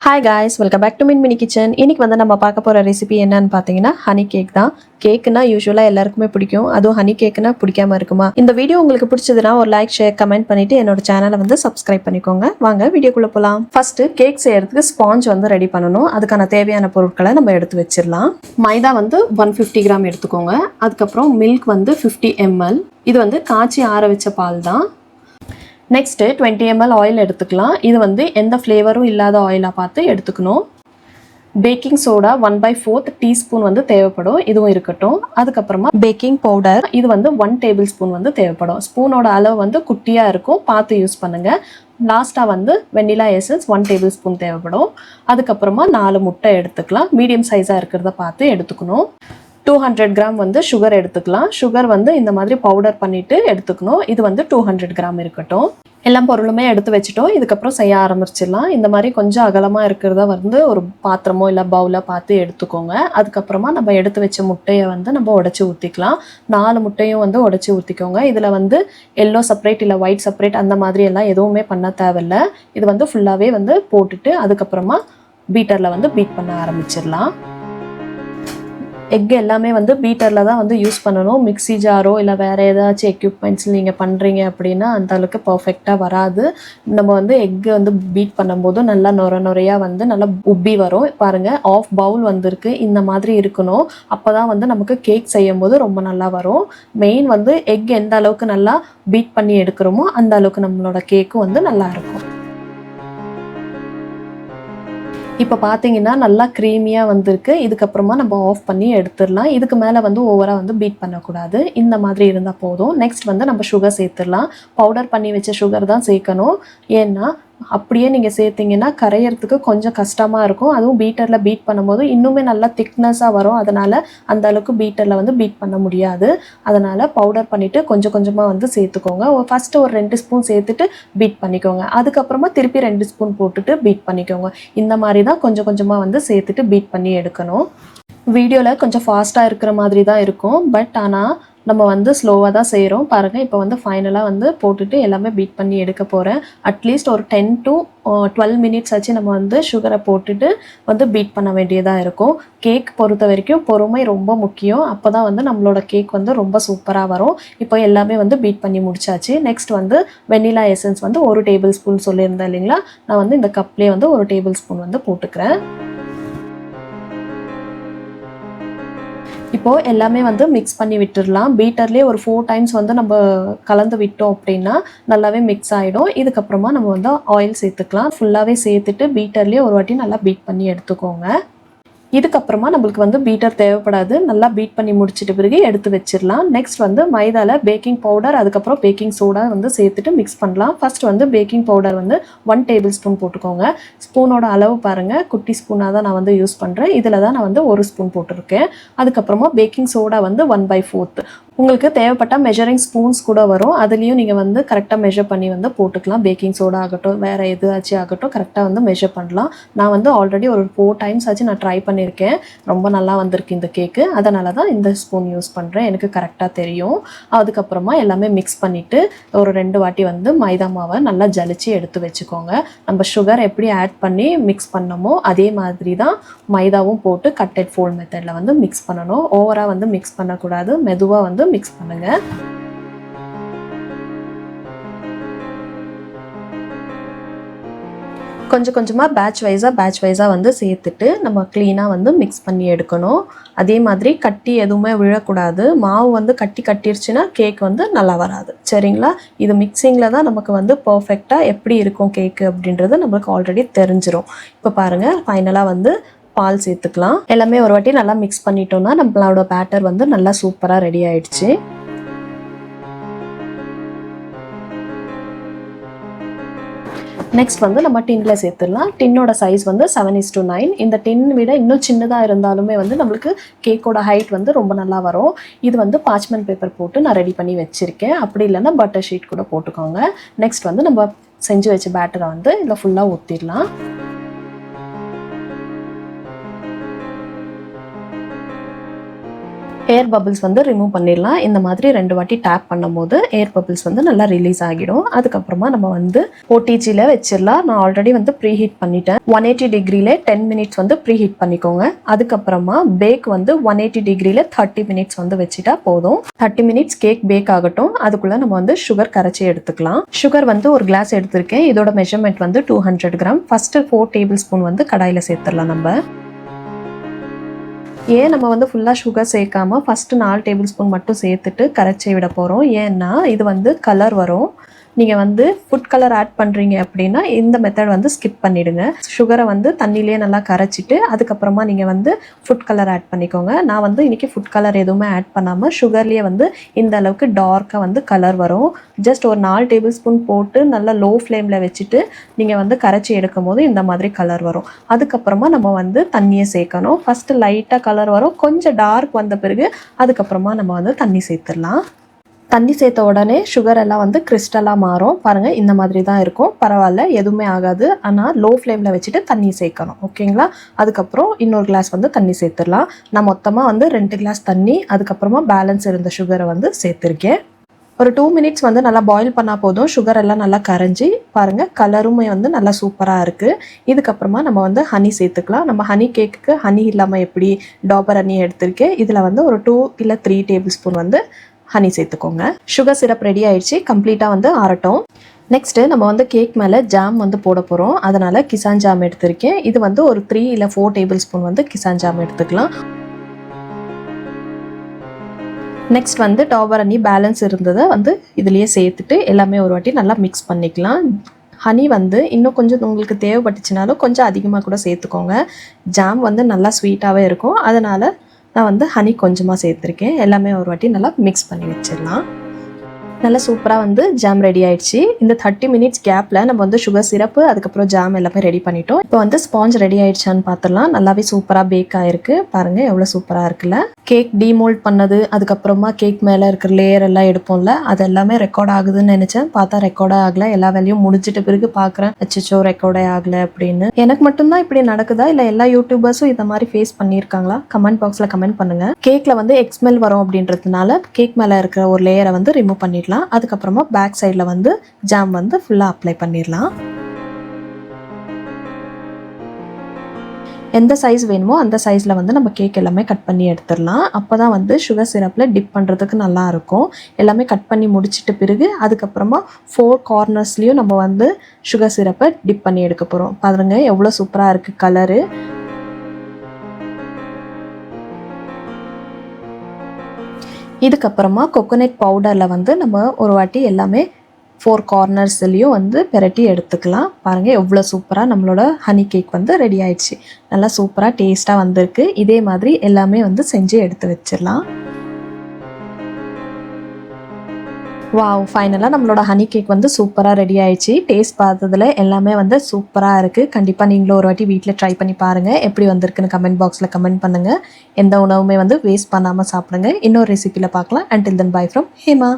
Hi guys, welcome back to mini kitchen. இன்னைக்கு வந்து நம்ம பார்க்க போகிற ரெசிபி என்னன்னு பார்த்தீங்கன்னா ஹனி கேக் தான். கேக்குனா யூஸ்வலாக எல்லாருக்குமே பிடிக்கும், அதுவும் ஹனி கேக்குனா பிடிக்காம இருக்குமா? இந்த வீடியோ உங்களுக்கு பிடிச்சதுன்னா ஒரு லைக், ஷேர், கமெண்ட் பண்ணிட்டு என்னோட சேனலை வந்து சப்ஸ்கிரைப் பண்ணிக்கோங்க. வாங்க வீடியோக்குள்ளே போகலாம். ஃபர்ஸ்ட் கேக் செய்யறதுக்கு ஸ்பாஞ்ச் வந்து ரெடி பண்ணணும். அதுக்கான தேவையான பொருட்களை நம்ம எடுத்து வச்சிடலாம். மைதா வந்து 150 கிராம் எடுத்துக்கோங்க. அதுக்கப்புறம் மில்க் வந்து 50 ml. இது வந்து காய்ச்சி ஆற வச்ச பால் தான். நெக்ஸ்ட்டு 20 ml ஆயில் எடுத்துக்கலாம். இது வந்து எந்த ஃப்ளேவரும் இல்லாத ஆயிலாக பார்த்து எடுத்துக்கணும். பேக்கிங் சோடா 1/4 டீஸ்பூன் வந்து தேவைப்படும், இதுவும் இருக்கட்டும். அதுக்கப்புறமா பேக்கிங் பவுடர், இது வந்து 1 டேபிள் ஸ்பூன் வந்து தேவைப்படும். ஸ்பூனோட அளவு வந்து குட்டியாக இருக்கும், பார்த்து யூஸ் பண்ணுங்கள். லாஸ்ட்டாக வந்து வெண்ணிலா எசன்ஸ் 1 டேபிள் ஸ்பூன் தேவைப்படும். அதுக்கப்புறமா 4 முட்டை எடுத்துக்கலாம். மீடியம் சைஸாக இருக்கிறத பார்த்து எடுத்துக்கணும். 200 கிராம் வந்து சுகர் எடுத்துக்கலாம். சுகர் வந்து இந்த மாதிரி பவுடர் பண்ணிவிட்டு எடுத்துக்கணும். இது வந்து 200 கிராம் இருக்கட்டும். எல்லா பொருளுமே எடுத்து வச்சுட்டோம். இதுக்கப்புறம் செய்ய ஆரம்பிச்சிடலாம். இந்த மாதிரி கொஞ்சம் அகலமாக இருக்கிறத வந்து ஒரு பாத்திரமோ இல்லை பவுலாக பார்த்து எடுத்துக்கோங்க. அதுக்கப்புறமா நம்ம எடுத்து வச்ச முட்டையை வந்து நம்ம உடச்சி ஊற்றிக்கலாம். 4 முட்டையும் வந்து உடச்சி ஊற்றிக்கோங்க. இதில் வந்து எல்லோ செப்பரேட் இல்லை ஒயிட் செப்பரேட் அந்த மாதிரி எல்லாம் எதுவுமே பண்ண தேவையில்லை. இது வந்து ஃபுல்லாகவே வந்து போட்டுட்டு அதுக்கப்புறமா பீட்டரில் வந்து பீட் பண்ண ஆரம்பிச்சிடலாம். எக் எல்லாமே வந்து பீட்டரில் தான் வந்து யூஸ் பண்ணணும். மிக்ஸி ஜாரோ இல்லை வேறு ஏதாச்சும் எக்யூப்மெண்ட்ஸ் நீங்கள் பண்ணுறீங்க அப்படின்னா அந்த அளவுக்கு பர்ஃபெக்டாக வராது. நம்ம வந்து எக்கு வந்து பீட் பண்ணும்போது நல்லா நுரையாக வந்து நல்லா உப்பி வரும். பாருங்கள், ஆஃப் பவுல் வந்திருக்கு. இந்த மாதிரி இருக்கணும். அப்போ தான் வந்து நமக்கு கேக் செய்யும் போது ரொம்ப நல்லா வரும். மெயின் வந்து எக் எந்த அளவுக்கு நல்லா பீட் பண்ணி எடுக்கிறோமோ அந்த அளவுக்கு நம்மளோட கேக்கும் வந்து நல்லாயிருக்கும். இப்போ பார்த்தீங்கன்னா நல்லா க்ரீமியாக வந்திருக்கு. இதுக்கப்புறமா நம்ம ஆஃப் பண்ணி எடுத்துடலாம். இதுக்கு மேலே வந்து ஓவராக வந்து பீட் பண்ணக்கூடாது. இந்த மாதிரி இருந்தால் போதும். நெக்ஸ்ட் வந்து நம்ம சுகர் சேர்த்துடலாம். பவுடர் பண்ணி வச்ச சுகர் தான் சேர்க்கணும். ஏன்னா அப்படியே நீங்கள் சேர்த்திங்கன்னா கரையிறதுக்கு கொஞ்சம் கஷ்டமாக இருக்கும். அதுவும் பீட்டரில் பீட் பண்ணும்போது இன்னுமே நல்லா திக்னஸாக வரும். அதனால் அந்த அளவுக்கு பீட்டரில் வந்து பீட் பண்ண முடியாது. அதனால் பவுடர் பண்ணிவிட்டு கொஞ்சம் கொஞ்சமாக வந்து சேர்த்துக்கோங்க. ஃபஸ்ட்டு ஒரு 2 ஸ்பூன் சேர்த்துட்டு பீட் பண்ணிக்கோங்க. அதுக்கப்புறமா திருப்பி 2 ஸ்பூன் போட்டுட்டு பீட் பண்ணிக்கோங்க. இந்த மாதிரி தான் கொஞ்சம் கொஞ்சமாக வந்து சேர்த்துட்டு பீட் பண்ணி எடுக்கணும். வீடியோவில் கொஞ்சம் ஃபாஸ்ட்டாக இருக்கிற மாதிரி தான் இருக்கும், பட் ஆனால் நம்ம வந்து ஸ்லோவாக தான் செய்கிறோம். பாருங்கள், இப்போ வந்து ஃபைனலாக வந்து போட்டுட்டு எல்லாமே பீட் பண்ணி எடுக்க போகிறேன். அட்லீஸ்ட் ஒரு 10 to 12 மினிட்ஸ் ஆச்சு நம்ம வந்து சுகரை போட்டுட்டு வந்து பீட் பண்ண வேண்டியதாக இருக்கும். கேக் பொறுத்த வரைக்கும் பொறுமை ரொம்ப முக்கியம். அப்போ தான் வந்து நம்மளோட கேக் வந்து ரொம்ப சூப்பராக வரும். இப்போ எல்லாமே வந்து பீட் பண்ணி முடிச்சாச்சு. நெக்ஸ்ட் வந்து வெண்ணிலா எசன்ஸ் வந்து 1 டேபிள் ஸ்பூன் சொல்லியிருந்தேன் இல்லைங்களா, நான் வந்து இந்த கப்லேயே வந்து 1 டேபிள் ஸ்பூன் வந்து போட்டுக்கிறேன். இப்போது எல்லாமே வந்து மிக்ஸ் பண்ணி விட்டுடலாம். பீட்டர்லேயே ஒரு 4 டைம்ஸ் வந்து நம்ம கலந்து விட்டோம் அப்படின்னா நல்லாவே மிக்ஸ் ஆகிடும். இதுக்கப்புறமா நம்ம வந்து ஆயில் சேர்த்துக்கலாம். ஃபுல்லாகவே சேர்த்துட்டு பீட்டர்லேயே ஒரு வாட்டி நல்லா பீட் பண்ணி எடுத்துக்கோங்க. இதுக்கப்புறமா நம்மளுக்கு வந்து பீட்டர் தேவைப்படாது. நல்லா பீட் பண்ணி முடிச்சிட்ட பிறகு எடுத்து வச்சிடலாம். நெக்ஸ்ட் வந்து மைதாவில் பேக்கிங் பவுடர் அதுக்கப்புறம் பேக்கிங் சோடா வந்து சேர்த்துட்டு மிக்ஸ் பண்ணலாம். ஃபர்ஸ்ட் வந்து பேக்கிங் பவுடர் வந்து 1 டேபிள் ஸ்பூன் போட்டுக்கோங்க. ஸ்பூனோட அளவு பாருங்கள், குட்டி ஸ்பூனாக தான் நான் வந்து யூஸ் பண்ணுறேன். இதில் தான் நான் வந்து 1 ஸ்பூன் போட்டிருக்கேன். அதுக்கப்புறமா பேக்கிங் சோடா வந்து 1/4. உங்களுக்கு தேவைப்பட்ட மெஷரிங் ஸ்பூன்ஸ் கூட வரும். அதுலேயும் நீங்கள் வந்து கரெக்டாக மெஷர் பண்ணி வந்து போட்டுக்கலாம். பேக்கிங் சோடா ஆகட்டும் வேறு எதாச்சும் ஆகட்டும் கரெக்டாக வந்து மெஷர் பண்ணலாம். நான் வந்து ஆல்ரெடி ஒரு 4 டைம்ஸ் ஆச்சு நான் ட்ரை பண்ணியிருக்கேன். ரொம்ப நல்லா வந்திருக்கு இந்த கேக்கு. அதனால தான் இந்த ஸ்பூன் யூஸ் பண்ணுறேன், எனக்கு கரெக்டாக தெரியும். அதுக்கப்புறமா எல்லாமே மிக்ஸ் பண்ணிவிட்டு ஒரு 2 வாட்டி வந்து மைதா மாவை நல்லா ஜலிச்சு எடுத்து வச்சுக்கோங்க. நம்ம சுகர் எப்படி ஆட் பண்ணி மிக்ஸ் பண்ணமோ அதே மாதிரி தான் மைதாவும் போட்டு கட் அண்ட் ஃபோல்ட் மெத்தடில் வந்து மிக்ஸ் பண்ணணும். ஓவராக வந்து மிக்ஸ் பண்ணக்கூடாது, மெதுவாக வந்து மிக்ஸ் பண்ணுங்க. கொஞ்சம் கொஞ்சமாக பேட்ச் வைஸாக வந்து சேர்த்துட்டு நம்ம க்ளீனாக வந்து மிக்ஸ் பண்ணி எடுக்கணும். அதே மாதிரி கட்டி எதுவுமே விழக்கூடாது. மாவு வந்து கட்டிருச்சுன்னா கேக் வந்து நல்லா வராது. சரிங்களா? இது மிக்சிங்கில் தான் நமக்கு வந்து பர்ஃபெக்டாக எப்படி இருக்கும் கேக்கு அப்படின்றது நம்மளுக்கு ஆல்ரெடி தெரிஞ்சிடும். இப்போ பாருங்கள், ஃபைனலாக வந்து பால் சேர்த்துக்கலாம். எல்லாமே ஒரு வாட்டி நல்லா மிக்ஸ் பண்ணிட்டோம்னா நம்மளோட பேட்டர் வந்து நல்லா சூப்பராக ரெடி ஆயிடுச்சு. நெக்ஸ்ட் வந்து நம்ம டின்னில் சேர்த்துடலாம். டின்னோட சைஸ் வந்து 7:9. இந்த டின் விட இன்னும் சின்னதாக இருந்தாலுமே வந்து நம்மளுக்கு கேக்கோட ஹைட் வந்து ரொம்ப நல்லா வரும். இது வந்து பார்ச்மெண்ட் பேப்பர் போட்டு நான் ரெடி பண்ணி வச்சுருக்கேன். அப்படி இல்லைன்னா பட்டர் ஷீட் கூட போட்டுக்கோங்க. நெக்ஸ்ட் வந்து நம்ம செஞ்சு வச்ச பேட்டரை வந்து இதில் ஃபுல்லாக ஊற்றிடலாம். ஏர் பபிள்ஸ் வந்து ரிமூவ் பண்ணிடலாம். இந்த மாதிரி 2 வாட்டி டேப் பண்ணும்போது ஏர் பபிள்ஸ் வந்து நல்லா ரிலீஸ் ஆகிடும். அதுக்கப்புறமா நம்ம வந்து ஓடிஜியில் வச்சிடலாம். நான் ஆல்ரெடி வந்து ப்ரீ ஹீட் பண்ணிட்டேன். 180 டிகிரியில் 10 மினிட்ஸ் வந்து ப்ரீ ஹீட் பண்ணிக்கோங்க. அதுக்கப்புறமா பேக் வந்து 180 டிகிரியில் 30 மினிட்ஸ் வந்து வச்சுட்டா போதும். 30 மினிட்ஸ் கேக் பேக் ஆகட்டும். அதுக்குள்ளே நம்ம வந்து சுகர் கரைச்சி எடுத்துக்கலாம். சுகர் வந்து ஒரு கிளாஸ் எடுத்திருக்கேன். இதோட மெஷர்மெண்ட் வந்து 200 கிராம். ஃபஸ்ட்டு 4 டேபிள் ஸ்பூன் வந்து கடாயில் சேர்த்துடலாம். ஏன் நம்ம வந்து ஃபுல்லாக சுகர் சேர்க்காமல் ஃபஸ்ட்டு 4 டேபிள் ஸ்பூன் மட்டும் சேர்த்துட்டு கரைச்சி விட போகிறோம். ஏன்னா இது வந்து கலர் வரும். நீங்கள் வந்து ஃபுட் கலர் ஆட் பண்ணுறீங்க அப்படின்னா இந்த மெத்தட் வந்து ஸ்கிப் பண்ணிவிடுங்க. சுகரை வந்து தண்ணியிலே நல்லா கரைச்சிட்டு அதுக்கப்புறமா நீங்கள் வந்து ஃபுட் கலர் ஆட் பண்ணிக்கோங்க. நான் வந்து இன்றைக்கி ஃபுட் கலர் எதுவுமே ஆட் பண்ணாமல் சுகர்லேயே வந்து இந்த அளவுக்கு டார்க்காக வந்து கலர் வரும். ஜஸ்ட் ஒரு 4 டேபிள் ஸ்பூன் போட்டு நல்லா லோ ஃப்ளேமில் வச்சுட்டு நீங்கள் வந்து கரைச்சி எடுக்கும் போது இந்த மாதிரி கலர் வரும். அதுக்கப்புறமா நம்ம வந்து தண்ணியை சேர்க்கணும். ஃபஸ்ட்டு லைட்டாக கலர் வரும். கொஞ்சம் டார்க் வந்த பிறகு அதுக்கப்புறமா நம்ம வந்து தண்ணி சேர்த்துடலாம். தண்ணி சேர்த்த உடனே சுகர் எல்லாம் வந்து கிறிஸ்டலாக மாறும். பாருங்கள், இந்த மாதிரி தான் இருக்கும். பரவாயில்ல, எதுவுமே ஆகாது. ஆனால் லோ ஃப்ளேமில் வச்சுட்டு தண்ணி சேர்க்கணும். ஓகேங்களா? அதுக்கப்புறம் இன்னொரு கிளாஸ் வந்து தண்ணி சேர்த்துடலாம். நான் மொத்தமாக வந்து 2 கிளாஸ் தண்ணி அதுக்கப்புறமா பேலன்ஸ் இருந்த சுகரை வந்து சேர்த்துருக்கேன். ஒரு 2 மினிட்ஸ் வந்து நல்லா பாயில் பண்ணால் போதும். சுகர் எல்லாம் நல்லா கரைஞ்சி பாருங்கள், கலருமே வந்து நல்லா சூப்பராக இருக்குது. இதுக்கப்புறமா நம்ம வந்து ஹனி சேர்த்துக்கலாம். நம்ம ஹனி கேக்குக்கு ஹனி இல்லாமல் எப்படி டாபர் ஹனி எடுத்திருக்கேன். இதில் வந்து ஒரு 2 இல்லை 3 டேபிள் ஸ்பூன் வந்து ஹனி சேர்த்துக்கோங்க. சுகர் சிரப் ரெடி ஆயிடுச்சு. கம்ப்ளீட்டாக வந்து ஆறட்டும். நெக்ஸ்ட்டு நம்ம வந்து கேக் மேலே ஜாம் வந்து போட போகிறோம். அதனால் கிசான் ஜாம் எடுத்திருக்கேன். இது வந்து ஒரு 3 இல்லை 4 டேபிள் ஸ்பூன் வந்து கிசான் ஜாம் எடுத்துக்கலாம். நெக்ஸ்ட் வந்து டாபர் ஹனி பேலன்ஸ் இருந்ததை வந்து இதுலேயே சேர்த்துட்டு எல்லாமே ஒரு வாட்டி நல்லா மிக்ஸ் பண்ணிக்கலாம். ஹனி வந்து இன்னும் கொஞ்சம் உங்களுக்கு தேவைப்பட்டுச்சுனாலும் கொஞ்சம் அதிகமாக கூட சேர்த்துக்கோங்க. ஜாம் வந்து நல்லா ஸ்வீட்டாகவே இருக்கும். அதனால் நான் வந்து ஹனி கொஞ்சமாக சேர்த்துருக்கேன். எல்லாமே ஒரு வாட்டி நல்லா மிக்ஸ் பண்ணி வச்சிடலாம். நல்லா சூப்பராக வந்து ஜாம் ரெடி ஆயிடுச்சு. இந்த 30 மினிட்ஸ் கேப்பில் நம்ம வந்து சுகர் சிரப்பு அதுக்கப்புறம் ஜாம் எல்லாமே ரெடி பண்ணிட்டோம். இப்போ வந்து ஸ்பாஞ்ச் ரெடி ஆயிடுச்சான்னு பார்த்துடலாம். நல்லாவே சூப்பராக பேக் ஆகிருக்கு. பாருங்கள், எவ்வளோ சூப்பராக இருக்குல்ல. கேக் டீமோல்ட் பண்ணது அதுக்கப்புறமா கேக் மேலே இருக்கிற லேயர் எல்லாம் எடுப்போம்ல, அது எல்லாமே ரெக்கார்ட் ஆகுதுன்னு நினச்சேன். பார்த்தா ரெக்கார்டே ஆகலை. எல்லா வேலையும் முடிஞ்சிட்ட பிறகு பார்க்குறேன், அச்சோ ரெக்கார்டே ஆகலை அப்படின்னு. எனக்கு மட்டும்தான் இப்படி நடக்குதா இல்லை எல்லா யூடியூபர்ஸும் இந்த மாதிரி ஃபேஸ் பண்ணியிருக்காங்களா? கமெண்ட் பாக்ஸில் கமெண்ட் பண்ணுங்கள். கேக்கில் வந்து எக்ஸ்மெல் வரும் அப்படின்றதுனால கேக் மேலே இருக்கிற ஒரு லேயரை வந்து ரிமூவ் பண்ணிடலாம். அதுக்கப்புறமா பேக் சைடில் வந்து ஜாம் வந்து ஃபுல்லாக அப்ளை பண்ணிடலாம். எந்த சைஸ் வேணுமோ அந்த சைஸில் வந்து நம்ம கேக் எல்லாமே கட் பண்ணி எடுத்துடலாம். அப்போ தான் வந்து சுகர் சிரப்பில் டிப் பண்ணுறதுக்கு நல்லாயிருக்கும். எல்லாமே கட் பண்ணி முடிச்சிட்ட பிறகு அதுக்கப்புறமா 4 கார்னர்ஸ்லேயும் நம்ம வந்து சுகர் சிரப்பை டிப் பண்ணி எடுக்க போகிறோம். பாருங்கள், எவ்வளோ சூப்பராக இருக்குது கலரு. இதுக்கப்புறமா கோகோனட் பவுடரில் வந்து நம்ம ஒரு வாட்டி எல்லாமே 4 கார்னர்ஸ்லேயும் வந்து பெரட்டி எடுத்துக்கலாம். பாருங்கள், எவ்வளோ சூப்பராக நம்மளோட ஹனி கேக் வந்து ரெடி ஆயிடுச்சு. நல்லா சூப்பராக டேஸ்ட்டாக வந்திருக்கு. இதே மாதிரி எல்லாமே வந்து செஞ்சு எடுத்து வச்சிடலாம். வாவ், ஃபைனலாக நம்மளோட ஹனி கேக் வந்து சூப்பராக ரெடி ஆயிடுச்சு. டேஸ்ட் பார்த்ததில் எல்லாமே வந்து சூப்பராக இருக்குது. கண்டிப்பாக நீங்களும் ஒரு வாட்டி வீட்டில் ட்ரை பண்ணி பாருங்கள். எப்படி வந்திருக்குன்னு கமெண்ட் பாக்ஸில் கமெண்ட் பண்ணுங்கள். எந்த உணவுமே வந்து வேஸ்ட் பண்ணாமல் சாப்பிடுங்க. இன்னொரு ரெசிபியில் பார்க்கலாம். Until then, bye from Hema.